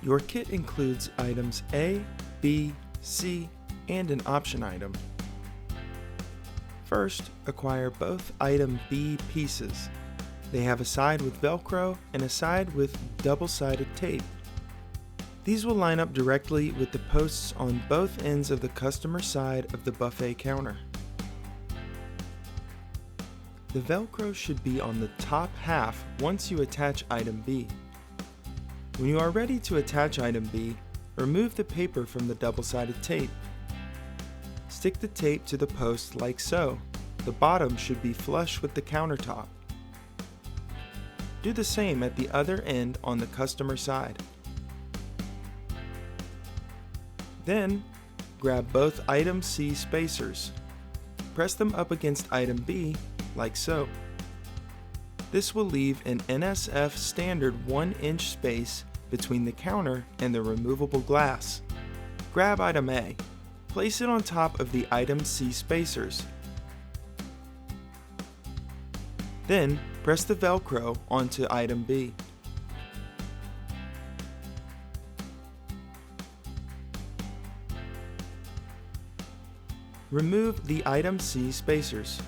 Your kit includes items A, B, C, and an option item. First, acquire both item B pieces. They have a side with Velcro and a side with double-sided tape. These will line up directly with the posts on both ends of the customer side of the buffet counter. The Velcro should be on the top half once you attach item B. When you are ready to attach item B, remove the paper from the double-sided tape. Stick the tape to the post like so. The bottom should be flush with the countertop. Do the same at the other end on the customer side. Then, grab both item C spacers. Press them up against item B like so. This will leave an NSF standard 1-inch space between the counter and the removable glass. Grab item A. Place it on top of the item C spacers. Then, press the Velcro onto item B. Remove the item C spacers.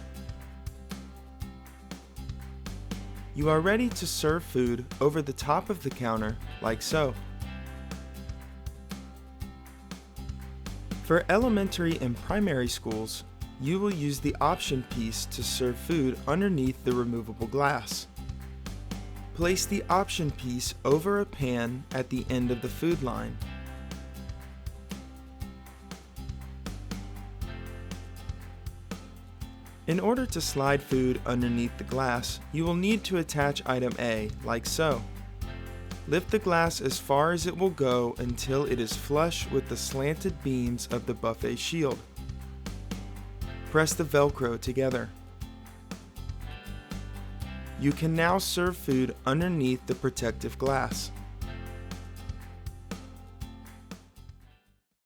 You are ready to serve food over the top of the counter like so. For elementary and primary schools, you will use the option piece to serve food underneath the removable glass. Place the option piece over a pan at the end of the food line. In order to slide food underneath the glass, you will need to attach item A like so. Lift the glass as far as it will go until it is flush with the slanted beams of the buffet shield. Press the Velcro together. You can now serve food underneath the protective glass.